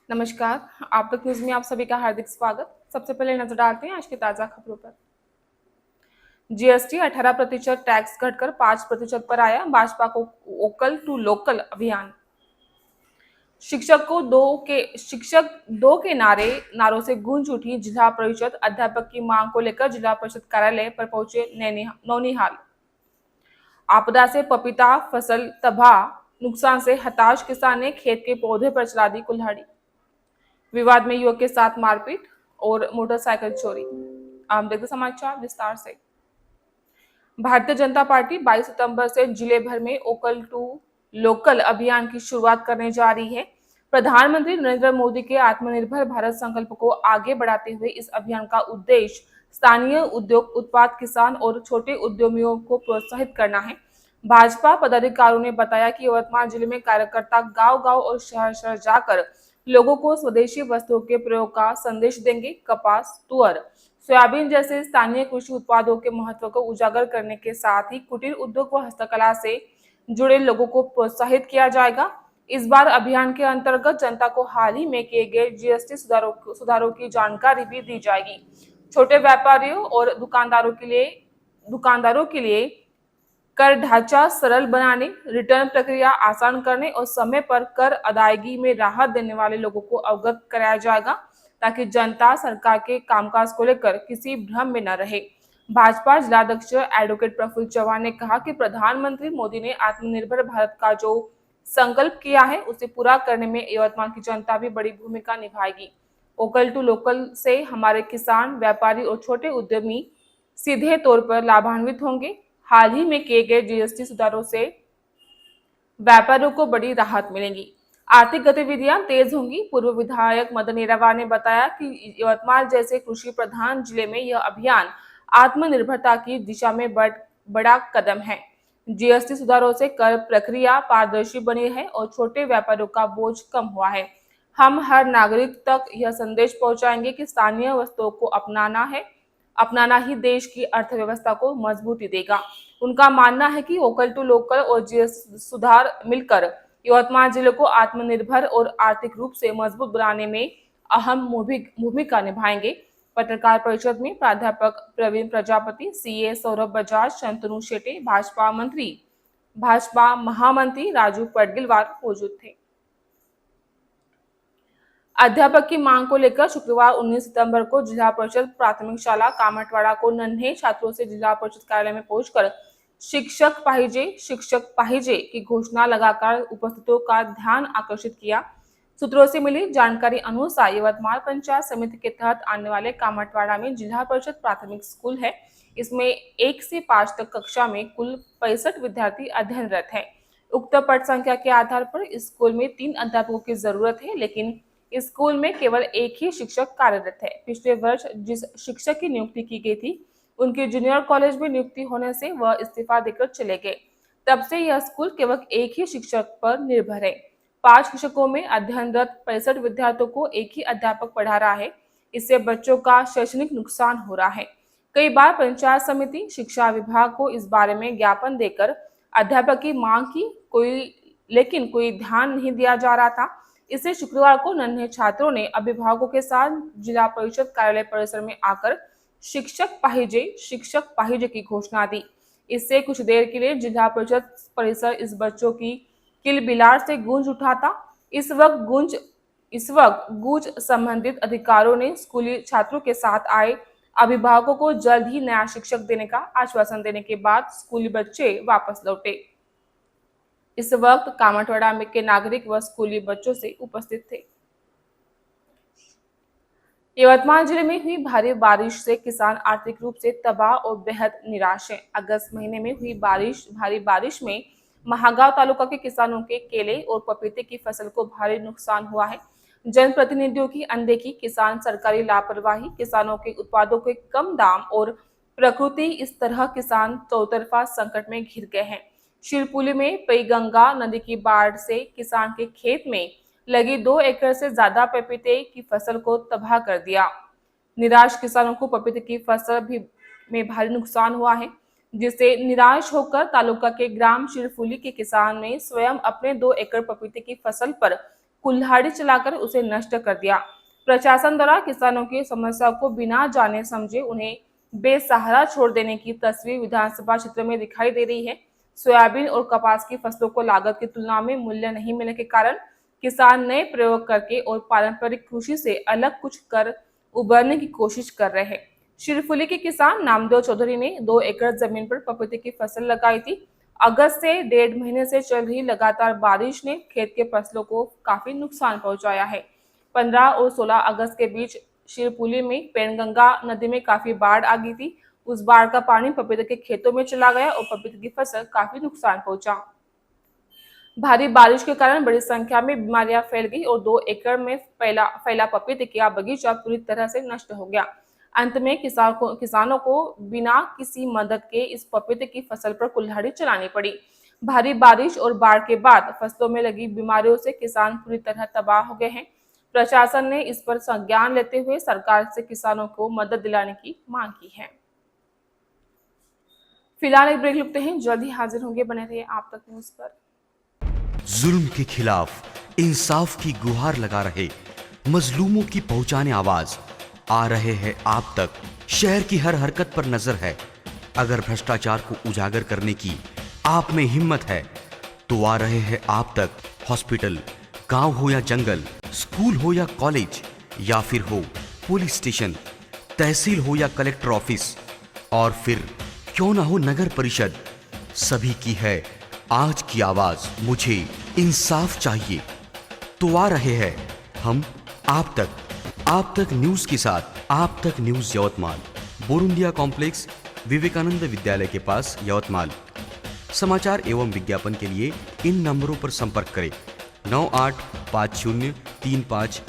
नमस्कार। आप तक न्यूज़ में आप सभी का हार्दिक स्वागत। सबसे पहले नजर डालते हैं आज की ताज़ा खबरों पर। जीएसटी 18% टैक्स घटकर 5% पर आया। भाजपा को वोकल टू लोकल अभियान। शिक्षक दो के नारों से गूंज उठी जिला परिषद। अध्यापक की मांग को लेकर जिला परिषद कार्यालय पर पहुंचे नौनिहाल। आपदा से पपीता फसल तबाह। नुकसान से हताश किसान ने खेत के पौधे पर चला दी कुल्हाड़ी। विवाद में युवक के साथ मारपीट और मोटरसाइकिल चोरी। आम देखते समाचार विस्तार से। भारतीय जनता पार्टी 22 सितंबर से जिले भर में वोकल टू लोकल अभियान की शुरुआत करने जा रही है। प्रधानमंत्री नरेंद्र मोदी के आत्मनिर्भर भारत संकल्प को आगे बढ़ाते हुए इस अभियान का उद्देश्य स्थानीय उद्योग उत्पाद किसान और छोटे उद्यमियों को प्रोत्साहित करना है। भाजपा पदाधिकारियों ने बताया कि यवतमाल जिले में कार्यकर्ता गांव-गांव और शहर-शहर जाकर लोगों को स्वदेशी वस्तुओं के प्रयोग का संदेश देंगे। कपास, तुअर, सोयाबीन जैसे स्थानीय कृषि उत्पादों के महत्व को उजागर करने के साथ ही कुटीर उद्योग व हस्तकला से जुड़े लोगों को प्रोत्साहित किया जाएगा। इस बार अभियान के अंतर्गत जनता को हाल ही में किए गए जीएसटी सुधारों की जानकारी भी दी जाएगी। छोटे व्यापारियों और दुकानदारों के लिए कर ढांचा सरल बनाने, रिटर्न प्रक्रिया आसान करने और समय पर कर अदायगी में राहत देने वाले लोगों को अवगत कराया जाएगा, ताकि जनता सरकार के कामकाज को लेकर किसी भ्रम में न रहे। भाजपा जिलाध्यक्ष एडवोकेट प्रफुल्ल चौहान ने कहा कि प्रधानमंत्री मोदी ने आत्मनिर्भर भारत का जो संकल्प किया है उसे पूरा करने में यवतमाल की जनता भी बड़ी भूमिका निभाएगी। वोकल टू लोकल से हमारे किसान, व्यापारी और छोटे उद्यमी सीधे तौर पर लाभान्वित होंगे। हाल ही में किए गए जीएसटी सुधारों से व्यापारियों को बड़ी राहत मिलेगी, आर्थिक गतिविधियां तेज होंगी। पूर्व विधायक मदन येरावार ने बताया कि यवतमाल जैसे कृषि प्रधान जिले में यह अभियान आत्मनिर्भरता की दिशा में बड़ा कदम है। जीएसटी सुधारों से कर प्रक्रिया पारदर्शी बनी है और छोटे व्यापारियों का बोझ कम हुआ है। हम हर नागरिक तक यह संदेश पहुंचाएंगे कि स्थानीय वस्तुओं को अपनाना ही देश की अर्थव्यवस्था को मजबूती देगा। उनका मानना है कि वोकल टू लोकल और जीएसटी सुधार मिलकर यवतमाल जिले को आत्मनिर्भर और आर्थिक रूप से मजबूत बनाने में अहम भूमिका निभाएंगे। पत्रकार परिषद में प्राध्यापक प्रवीण प्रजापति, सीए सौरभ बजाज, शंतनु शेटे, भाजपा महामंत्री राजू पडगिलवार मौजूद थे। अध्यापक की मांग को लेकर शुक्रवार 19 सितंबर को जिला परिषद प्राथमिक शाला कामटवाड़ा को नन्हे छात्रों से जिला परिषद कार्यालय में पहुंचकर शिक्षक पाहिजे की घोषणा लगाकर उपस्थितों का ध्यान आकर्षित किया। सूत्रों से मिली जानकारी अनुसार यवतमाल पंचायत समिति के तहत आने वाले कामटवाड़ा में जिला परिषद प्राथमिक स्कूल है। इसमें 1 से 5 तक कक्षा में कुल 65 विद्यार्थी अध्ययनरत है। उक्त पद संख्या के आधार पर इस स्कूल में 3 अध्यापकों की जरूरत है, लेकिन इस स्कूल में केवल एक ही शिक्षक कार्यरत है। पिछले वर्ष जिस शिक्षक की नियुक्ति की गई थी, उनकी जूनियर कॉलेज में नियुक्ति होने से वह इस्तीफा देकर चले गए। तब से यह स्कूल केवल एक ही शिक्षक पर निर्भर है। 5 शिक्षकों में अध्ययनरत 65 विद्यार्थियों को एक ही अध्यापक पढ़ा रहा है। इससे बच्चों का शैक्षणिक नुकसान हो रहा है। कई बार पंचायत समिति, शिक्षा विभाग को इस बारे में ज्ञापन देकर अध्यापक की मांग की, लेकिन कोई ध्यान नहीं दिया जा रहा था। इससे शुक्रवार को नन्हे छात्रों ने अभिभावकों के साथ जिला परिषद कार्यालय परिसर में आकर शिक्षक पाहिजे की घोषणा दी। इससे कुछ देर के लिए जिला परिषद परिसर इस बच्चों की किलबिलाट से गूंज उठा था। इस वक्त गूंज संबंधित अधिकारियों ने स्कूली छात्रों के साथ आए अभिभावकों को जल्द ही नया शिक्षक देने का आश्वासन देने के बाद स्कूली बच्चे वापस लौटे। इस वक्त कामटवाड़ा में के नागरिक व स्कूली बच्चों से उपस्थित थे। यवतमाल जिले में हुई भारी बारिश से किसान आर्थिक रूप से तबाह और बेहद निराश हैं। अगस्त महीने में हुई भारी बारिश में महागांव तालुका के किसानों के केले और पपीते की फसल को भारी नुकसान हुआ है। जनप्रतिनिधियों की अनदेखी, किसान सरकारी लापरवाही, किसानों के उत्पादों के कम दाम और प्रकृति, इस तरह किसान चौतरफा संकट में घिर गए हैं। शिवपुरी में पैगंगा नदी की बाढ़ से किसान के खेत में लगी 2 एकड़ से ज्यादा पपीते की फसल को तबाह कर दिया। निराश किसानों को पपीते की में भारी नुकसान हुआ है, जिससे निराश होकर तालुका के ग्राम शिरफुली के किसान ने स्वयं अपने 2 एकड़ पपीते की फसल पर कुल्हाड़ी चलाकर उसे नष्ट कर दिया। प्रशासन द्वारा किसानों की समस्या को बिना जाने समझे उन्हें बेसहारा छोड़ देने की तस्वीर विधानसभा क्षेत्र में दिखाई दे रही है। सोयाबीन और कपास की फसलों को लागत की तुलना में मूल्य नहीं मिलने के कारण किसान नए प्रयोग करके और पारंपरिक कृषि से अलग कुछ कर उभरने की कोशिश कर रहे हैं। शिरफुली के किसान नामदेव चौधरी ने 2 एकड़ जमीन पर पपीते की फसल लगाई थी। अगस्त से 1.5 महीने से चल रही लगातार बारिश ने खेत के फसलों को काफी नुकसान पहुंचाया है। 15 और 16 अगस्त के बीच शिरपुली में पेनगंगा नदी में काफी बाढ़ आ गई थी। उस बाढ़ का पानी पपीते के खेतों में चला गया और पपीते की फसल काफी नुकसान पहुंचा। भारी बारिश के कारण बड़ी संख्या में बीमारियां फैल गई और 2 एकड़ में फैला पपीते का बगीचा पूरी तरह से नष्ट हो गया। अंत में किसानों को बिना किसी मदद के इस पपीते की फसल पर कुल्हाड़ी चलानी पड़ी। भारी बारिश और बाढ़ के बाद फसलों में लगी बीमारियों से किसान पूरी तरह तबाह हो गए हैं। प्रशासन ने इस पर संज्ञान लेते हुए सरकार से किसानों को मदद दिलाने की मांग की है। फिलहाल एक ब्रेक लेते हैं, जल्द ही हाजिर होंगे, बने रहिए आप तक न्यूज पर। जुल्म के खिलाफ इंसाफ की गुहार लगा रहे मजलूमों की पहुंचाने आवाज आ रहे हैं आप तक। शहर की हर हरकत पर नजर है। अगर भ्रष्टाचार को उजागर करने की आप में हिम्मत है तो आ रहे हैं आप तक। हॉस्पिटल, गांव हो या जंगल, स्कूल हो या कॉलेज, या फिर हो पुलिस स्टेशन, तहसील हो या कलेक्टर ऑफिस, और फिर क्यों ना हो नगर परिषद, सभी की है आज की आवाज। मुझे इंसाफ चाहिए, तो आ रहे हैं हम आप तक न्यूज के साथ। आप तक न्यूज यवतमाल, बोरुंडिया कॉम्प्लेक्स, विवेकानंद विद्यालय के पास, यवतमाल। समाचार एवं विज्ञापन के लिए इन नंबरों पर संपर्क करें। 98503537।